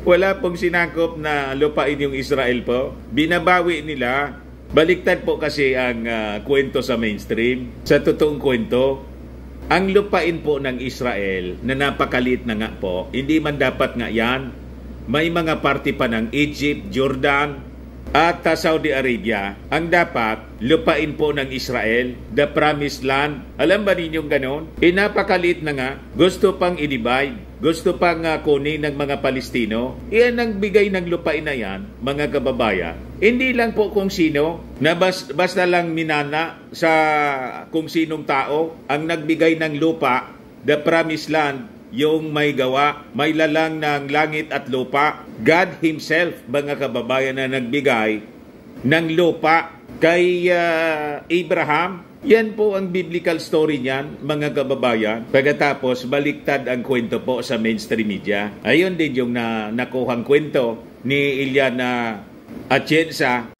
Wala pong sinakop na lupain yung Israel po. Binabawi nila. Baliktad po kasi ang kwento sa mainstream. Sa totoong kwento, ang lupain po ng Israel na napakaliit na nga po, hindi man dapat nga yan. May mga parte pa ng Egypt, Jordan, at Saudi Arabia. Ang dapat, lupain po ng Israel, the promised land. Alam ba ninyong ganon? Napakaliit na nga. Gusto pang i-divide. Gusto pang kunin ng mga Palestino. Iyan ang bigay ng lupain na yan, mga kababayan. Hindi lang po kung sino, na basta lang minana sa kung sinong tao ang nagbigay ng lupa, the promised land, yung may gawa, may lalang ng langit at lupa. God Himself, mga kababayan, na nagbigay ng lupa kay Abraham. Yan po ang biblical story niyan, mga kababayan. Pagkatapos, baliktad ang kwento po sa mainstream media. Ayun din yung nakuhang kwento ni Ilyana Atienza.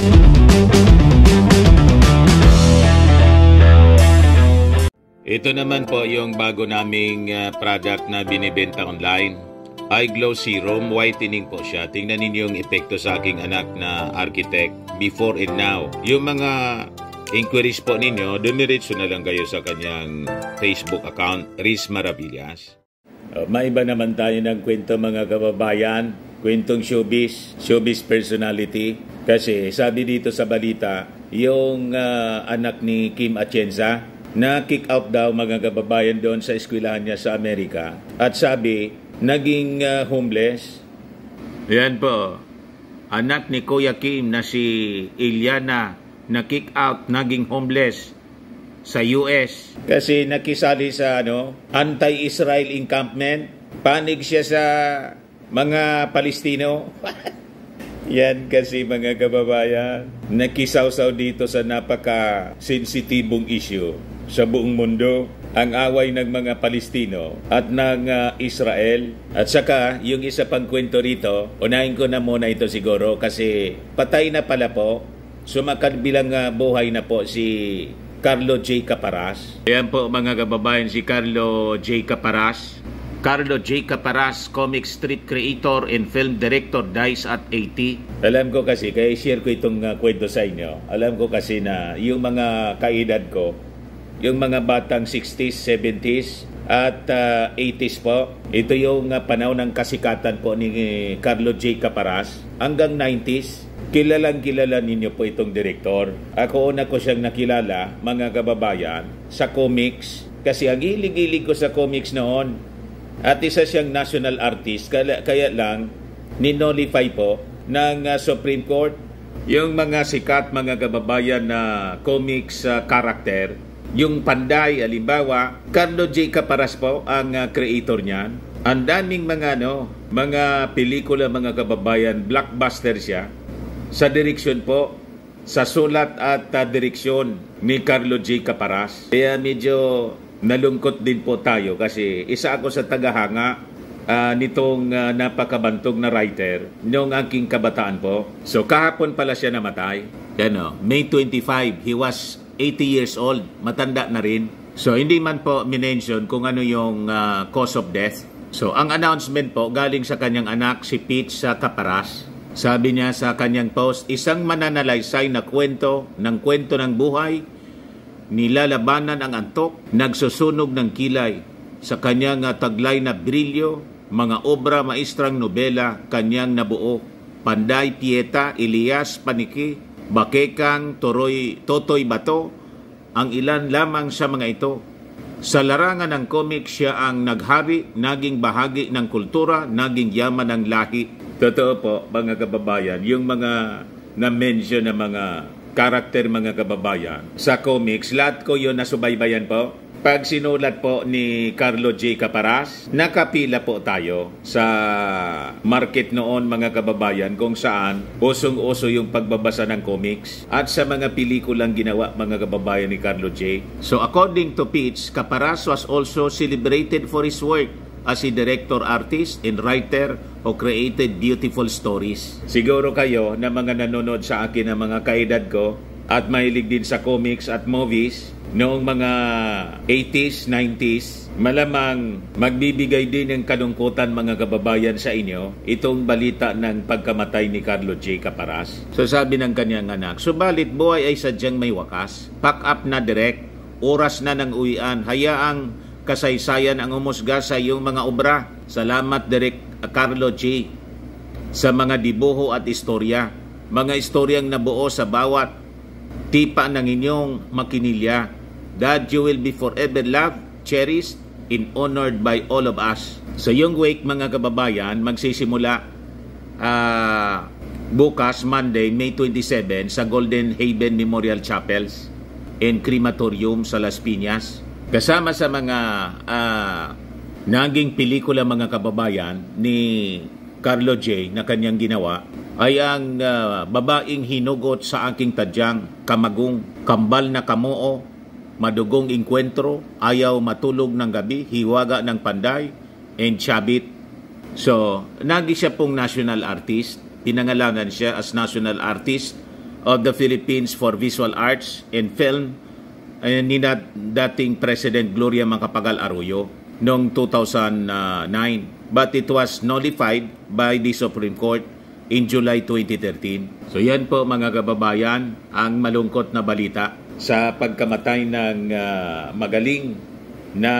Ito naman po yung bago naming product na binibenta online. iGlow Serum, whitening po siya. Tingnan ninyo yung epekto sa aking anak na architect before and now. Yung mga inquiries po ninyo, dumiretso na lang kayo sa kanyang Facebook account, Riz Maravillas. Maiba naman tayo ng kwento, mga kababayan. Kwentong showbiz personality. Kasi sabi dito sa balita, yung anak ni Kim Atienza, na kick out daw, mga kababayan, doon sa eskwelahan niya sa Amerika. At sabi, naging homeless. Yan po. Anak ni Kuya Kim na si Ilyana na kick out, naging homeless sa US. Kasi nakisali sa anti-Israel encampment. Panig siya sa mga Palestino. Yan kasi, mga kababayan, nakisawsaw dito sa napaka-sensitibong issue sa buong mundo, ang away ng mga Palestino at ng Israel. At saka, yung isa pang kwento rito, unahin ko na muna ito siguro kasi patay na pala po, sumakagbilang buhay na po si Carlo J. Caparas. Ayan po, mga kababayan, si Carlo J. Caparas. Carlo J. Caparas, comic strip creator and film director, dies at 80. Alam ko kasi, kaya share ko itong kwento sa inyo. Alam ko kasi na yung mga kaedad ko, yung mga batang 60s, 70s at 80s po, ito yung panahon ng kasikatan po ni Carlo J. Caparas. Hanggang 90s, kilalang kilala ninyo po itong direktor. Ako una ko siyang nakilala, mga kababayan, sa comics. Kasi ang hilig-hilig ko sa comics noon. At isa siyang national artist, kaya lang ninolify po ng Supreme Court yung mga sikat, mga kababayan, na comics character. Yung Panday, alimbawa, Carlo J. Caparas po ang creator niyan. Ang daming mga pelikula, mga kababayan, blockbuster siya. Sa direksyon po, sa sulat at direksyon ni Carlo J. Caparas. Kaya medyo nalungkot din po tayo kasi isa ako sa tagahanga nitong napakabantog na writer noong aking kabataan po. So kahapon pala siya namatay. May 25, he was 80 years old. Matanda na rin. So hindi man po minention kung ano yung cause of death. So ang announcement po galing sa kanyang anak, si Pete Caparas. Sabi niya sa kanyang post, isang mananalaysay na kwento ng buhay, nilalabanan ang antok, nagsusunog ng kilay sa kanyang taglay na brilyo, mga obra maestrang nobela kanyang nabuo. Panday, Pieta, Elias, Paniki, Bakekang, Totoy Bato, ang ilan lamang sa mga ito. Sa larangan ng comic, siya ang naghari, naging bahagi ng kultura, naging yaman ng lahi. Totoo po, mga kababayan, yung mga na-mention na mga karakter, mga kababayan, sa comics, lahat ko yun nasubaybayan po. Pag sinulat po ni Carlo J. Caparas, nakapila po tayo sa market noon, mga kababayan, kung saan usong-uso yung pagbabasa ng comics at sa mga pelikulang ginawa, mga kababayan, ni Carlo J. So according to Pitts, Caparas was also celebrated for his work as a director, artist, and writer who created beautiful stories. Siguro kayo na mga nanonood sa akin na mga kaedad ko at mahilig din sa comics at movies, noong mga 80s, 90s, malamang magbibigay din ng kalungkutan mga kababayan sa inyo itong balita ng pagkamatay ni Carlo J. Caparas. So sabi ng kanyang anak, subalit buhay ay sadyang may wakas. Pack up na direct, oras na ng uwian, hayaang kasaysayan ang umusga sa iyong mga obra. Salamat Direk Carlo J. sa mga dibuho at istorya. Mga istoryang nabuo sa bawat tipa ng inyong makinilya. That you will be forever loved, cherished, and honored by all of us. Sa iyong wake mga kababayan, magsisimula bukas Monday, May 27 sa Golden Haven Memorial Chapels and Crematorium sa Las Piñas. Kasama sa mga naging pelikula mga kababayan ni Carlo J. na kanyang ginawa ay ang babaeng hinugot sa aking tadyang, kamagong, kambal na kamoo, madugong inkwentro, ayaw matulog ng gabi, hiwaga ng panday, and chabit. So, nagi siya pong national artist. Pinangalangan siya as National Artist of the Philippines for Visual Arts and Film ni dating President Gloria Macapagal Arroyo noong 2009. But it was nullified by the Supreme Court in July 2013. So yan po mga kababayan ang malungkot na balita sa pagkamatay ng magaling na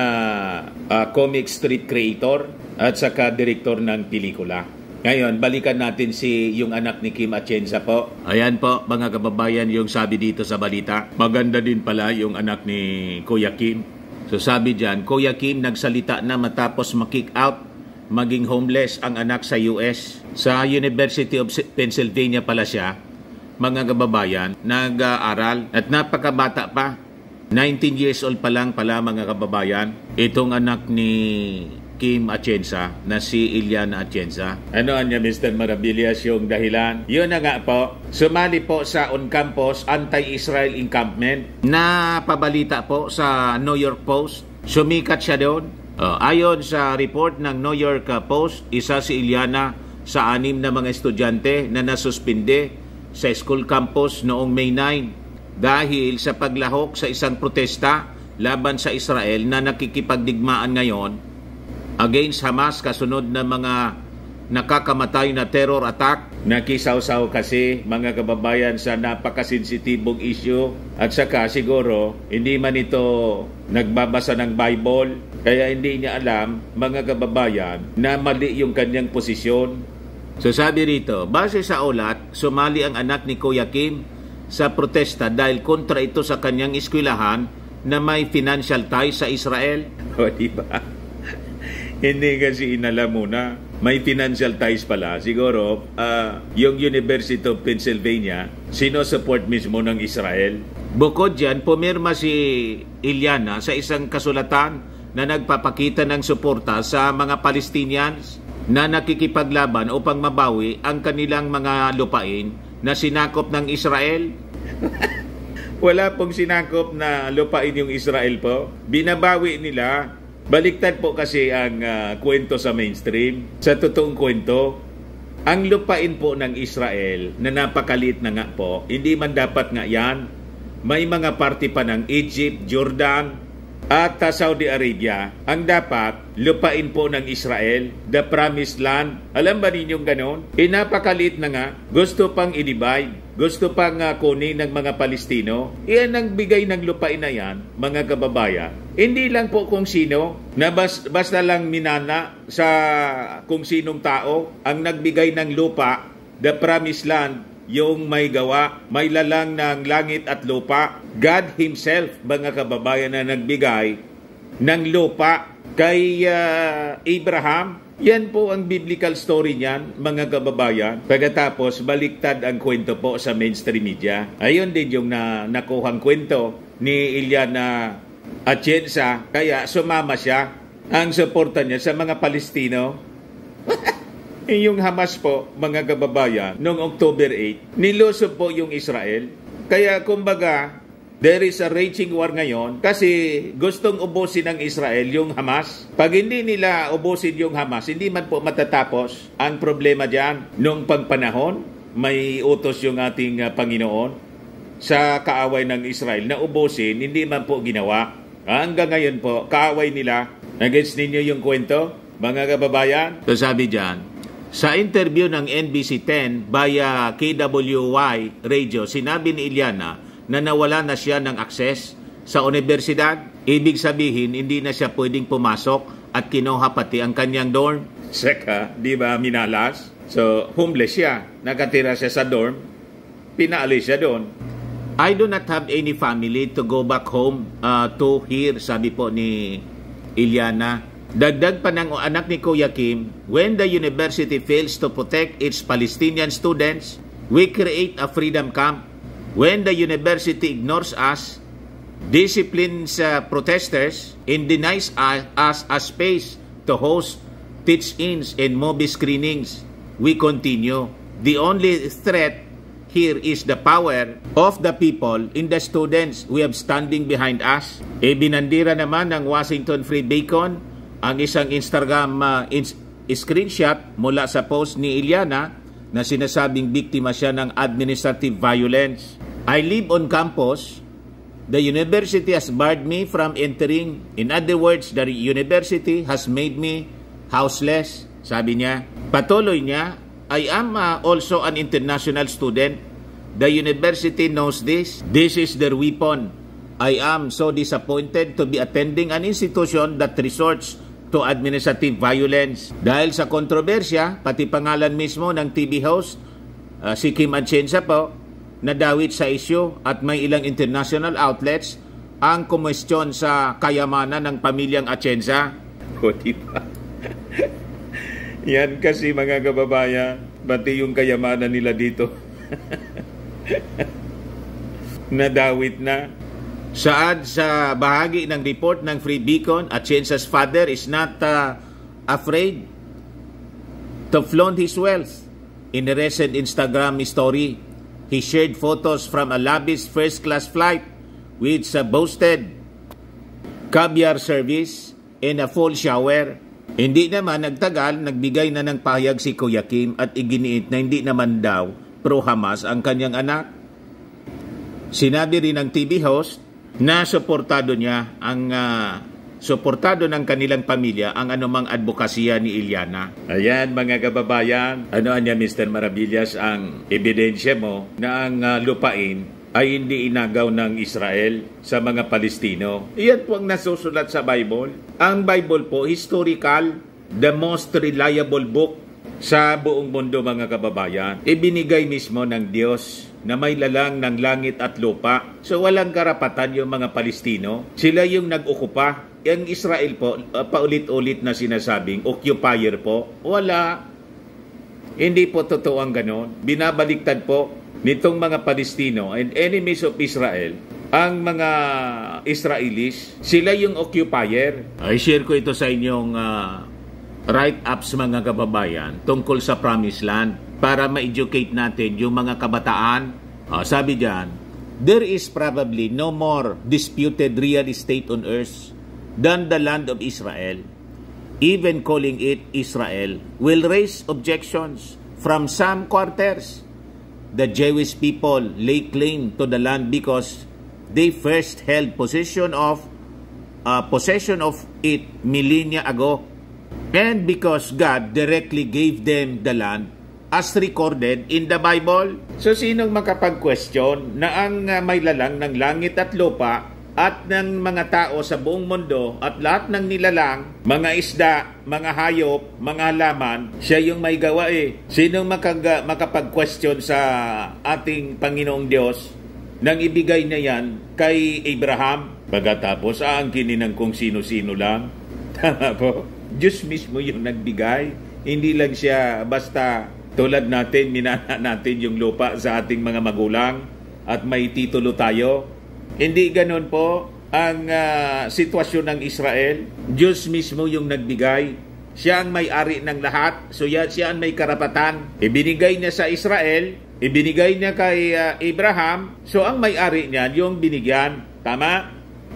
comic strip creator at saka direktor ng pelikula. Ngayon, balikan natin yung anak ni Kim Atienza po. Ayan po, mga kababayan, yung sabi dito sa balita. Maganda din pala yung anak ni Kuya Kim. So sabi dyan, Kuya Kim nagsalita na matapos makick out, maging homeless ang anak sa US. Sa University of Pennsylvania pala siya, mga kababayan, nag-aaral at napakabata pa. 19 years old pa lang pala mga kababayan. Itong anak ni Kim Atienza na si Iliana Atienza. Ano niya Mr. Maravillas yung dahilan? Yun na nga po, sumali po sa on-campus anti-Israel encampment na pabalita po sa New York Post. Sumikat siya doon. Ayon sa report ng New York Post, isa si Iliana sa 6 na mga estudyante na nasuspinde sa school campus noong May 9 dahil sa paglahok sa isang protesta laban sa Israel na nakikipagdigmaan ngayon against Hamas kasunod na mga nakakamatay na terror attack. Nakisawsaw kasi mga kababayan sa napakasensitibong issue at saka siguro hindi man ito nagbabasa ng Bible kaya hindi niya alam mga kababayan na mali yung kanyang posisyon. So sabi rito, base sa ulat, sumali ang anak ni Kuya Kim sa protesta dahil kontra ito sa kanyang eskwelahan na may financial ties sa Israel. O diba? Hindi kasi inalam muna. May financial ties pala. Siguro, yung University of Pennsylvania, sino-support mismo ng Israel. Bukod dyan, pumirma si Iliana sa isang kasulatan na nagpapakita ng suporta sa mga Palestinians na nakikipaglaban upang mabawi ang kanilang mga lupain na sinakop ng Israel. Wala pong sinakop na lupain yung Israel po. Binabawi nila. Baliktad po kasi ang kwento sa mainstream. Sa totoong kwento, ang lupain po ng Israel na napakaliit na nga po, hindi man dapat nga yan. May mga party pa ng Egypt, Jordan, at Saudi Arabia. Ang dapat, lupain po ng Israel, the promised land. Alam ba ninyong ganon? Napakaliit na nga. Gusto pang i-divide. Gusto pang kunin ng mga Palestino. Iyan ang bigay ng lupain na yan, mga kababayan. Hindi lang po kung sino, na basta lang minana sa kung sinong tao ang nagbigay ng lupa, the promised land, yung may gawa, may lalang ng langit at lupa. God Himself, mga kababayan, na nagbigay ng lupa kay Abraham. Yan po ang biblical story niyan, mga kababayan. Pagkatapos, baliktad ang kwento po sa mainstream media. Ayun din yung nakuhang kwento ni Iliana Atienza, kaya sumama siya. Ang suporta niya sa mga Palestino. Yung Hamas po, mga kababayan, noong October 8, nilusob po yung Israel. Kaya kumbaga, there is a raging war ngayon kasi gustong ubusin ng Israel yung Hamas. Pag hindi nila ubusin yung Hamas, hindi man po matatapos ang problema dyan. Noong pagpanahon, may utos yung ating Panginoon sa kaaway ng Israel na ubusin, hindi man po ginawa. Hanggang ngayon po, kaaway nila. Against ninyo yung kwento, mga kababayan? So sabi dyan, sa interview ng NBC 10 via KWY radio, sinabi ni Iliana na nawala na siya ng akses sa universidad. Ibig sabihin, hindi na siya pwedeng pumasok at kinuha pati ang kanyang dorm. Seka, di ba minalas? So, homeless siya. Nakatira siya sa dorm. Pinaalis siya doon. I do not have any family to go back home to here, sabi po ni Iliana. Dagdag pa ng anak ni Kuya Kim, when the university fails to protect its Palestinian students, we create a freedom camp. When the university ignores us, disciplines protesters, and denies us a space to host teach-ins and movie screenings, we continue. The only threat here is the power of the people in the students we have standing behind us. Binandira naman ng Washington Free Beacon ang isang Instagram screenshot mula sa post ni Iliana na sinasabing biktima siya ng administrative violence. I live on campus. The university has barred me from entering. In other words, the university has made me houseless, sabi niya. Patuloy niya, I am also an international student. The university knows this. This is their weapon. I am so disappointed to be attending an institution that resorts to administrative violence. Dahil sa kontrobersya, pati pangalan mismo ng TV host, si Kim Atienza po, nadawit sa issue at may ilang international outlets ang kumwestiyon sa kayamanan ng pamilyang Atienza. O diba? Yan kasi mga kababayan, pati yung kayamanan nila dito. Nadawit na. Saad sa bahagi ng report ng Free Beacon, Atienza's father is not afraid to flaunt his wealth. In a recent Instagram story, he shared photos from a lavish first-class flight which boasted caviar service and a full shower. Hindi naman nagtagal, nagbigay na ng pahayag si Kuya Kim at iginiit na hindi naman daw pro-Hamas ang kanyang anak. Sinabi rin ng TV host na suportado niya ang suportado ng kanilang pamilya ang anumang advokasya ni Iliana. Ayan mga kababayan, ano niya Mr. Maravillas, ang ebidensya mo na ang lupain ay hindi inagaw ng Israel sa mga Palestino. Iyan po ang nasusulat sa Bible. Ang Bible po, historical, the most reliable book sa buong mundo mga kababayan. Ibinigay mismo ng Diyos na may lalang ng langit at lupa. So walang karapatan yung mga Palestino. Sila yung nag-okupa. Ang Israel po, paulit-ulit na sinasabing, occupier po. Wala. Hindi po totoo ang ganon. Binabaliktad po nitong mga Palestino and enemies of Israel, ang mga Israelis, sila yung occupier. I share ko ito sa inyong write-ups mga kababayan tungkol sa Promised Land para ma-educate natin yung mga kabataan. Sabi diyan, there is probably no more disputed real estate on earth than the land of Israel. Even calling it Israel will raise objections from some quarters. The Jewish people lay claim to the land because they first held possession of it millennia ago, and because God directly gave them the land as recorded in the Bible. So sinong makapag-question na ang may lalang ng langit at lupa at ng mga tao sa buong mundo at lahat ng nilalang, mga isda, mga hayop, mga halaman, siya yung may gawa eh. Sinong makapag-question sa ating Panginoong Diyos nang ibigay niya yan kay Abraham? Pagkatapos aangkinin ng kung sino-sino lang. Tama po? Diyos mismo yung nagbigay. Hindi lang siya basta tulad natin, minana natin yung lupa sa ating mga magulang at may titulo tayo. Hindi ganon po ang sitwasyon ng Israel. Diyos mismo yung nagbigay. Siya ang may-ari ng lahat. So siya ang may karapatan. Ibinigay niya sa Israel, ibinigay niya kay Abraham. So ang may-ari niya yung binigyan. Tama?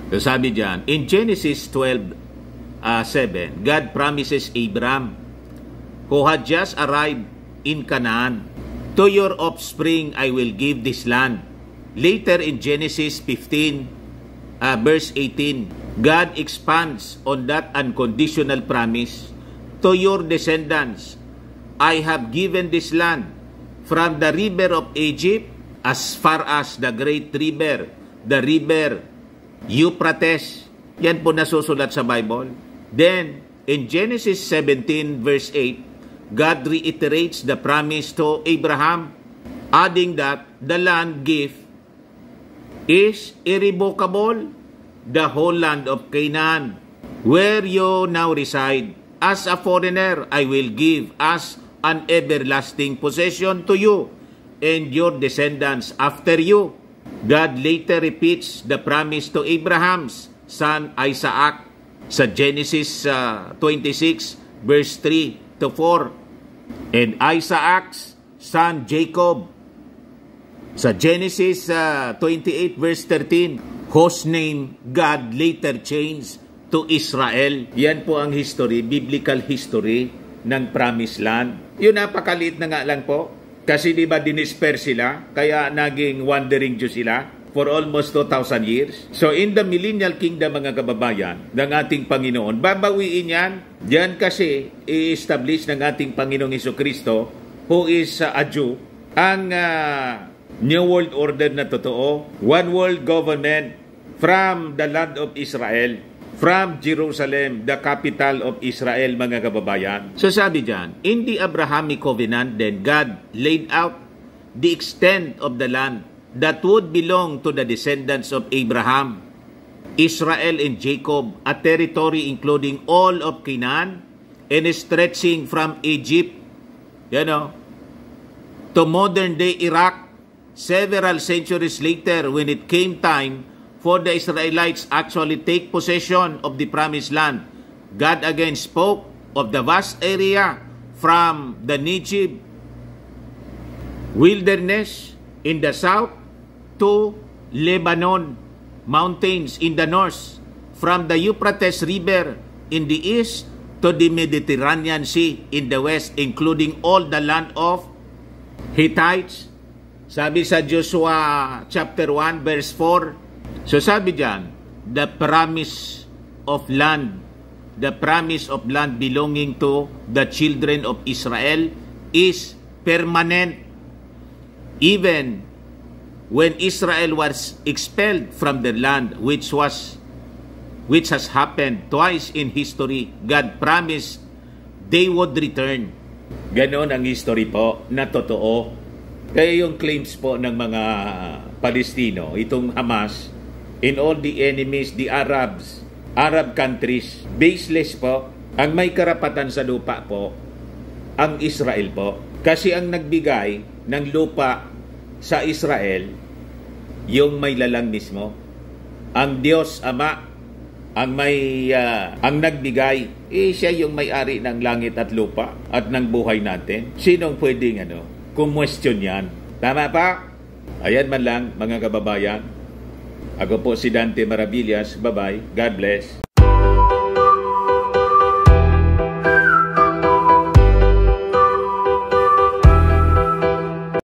So sabi diyan, in Genesis 12:7, God promises Abraham, who had just arrived in Canaan, to your offspring I will give this land. later in Genesis 15, verse 18, God expands on that unconditional promise. To your descendants, I have given this land from the river of Egypt as far as the great river, the river Euphrates. Yan po nasusulat sa Bible. Then, in Genesis 17 verse 8, God reiterates the promise to Abraham, adding that the land gift is irrevocable, the whole land of Canaan, where you now reside. As a foreigner, I will give as an everlasting possession to you and your descendants after you. God later repeats the promise to Abraham's son Isaac sa Genesis 26 verse 3 to 4, and Isaac's son Jacob sa Genesis 28 verse 13, whose name God later changed to Israel. Yan po ang history, biblical history ng Promised Land. Yun, napakaliit na nga lang po. Kasi di ba dinisper sila, kaya naging wandering Jew sila for almost 2,000 years. So in the millennial kingdom, mga kababayan, ng ating Panginoon, babawiin yan. Yan kasi i-establish ng ating Panginoong Jesucristo, who is a Jew, ang New World Order na totoo, one world government from the land of Israel, from Jerusalem, the capital of Israel, mga kababayan. So sabi dyan, in the Abrahamic covenant, then God laid out the extent of the land that would belong to the descendants of Abraham, Israel and Jacob, a territory including all of Canaan and stretching from Egypt, to modern-day Iraq. Several centuries later, when it came time for the Israelites actually take possession of the Promised Land, God again spoke of the vast area from the Negev wilderness in the south to Lebanon mountains in the north, from the Euphrates River in the east to the Mediterranean Sea in the west, including all the land of Hittites. Sabi sa Joshua chapter 1 verse 4, so sabi diyan, the promise of land belonging to the children of Israel is permanent. Even when Israel was expelled from their land, which has happened twice in history, God promised they would return. Ganon ang history po na totoo. Kaya yung claims po ng mga Palestino, itong Hamas, in all the enemies, the Arab countries, baseless po. Ang may karapatan sa lupa po, ang Israel po. Kasi ang nagbigay ng lupa sa Israel, yung may lalang mismo. Ang Diyos Ama, ang nagbigay, siya yung may-ari ng langit at lupa at ng buhay natin. Sinong pwedeng kumwestiyon yan? Tama pa? Ayan man lang, mga kababayan. Ako po si Dante Maravillas. Bye-bye. God bless.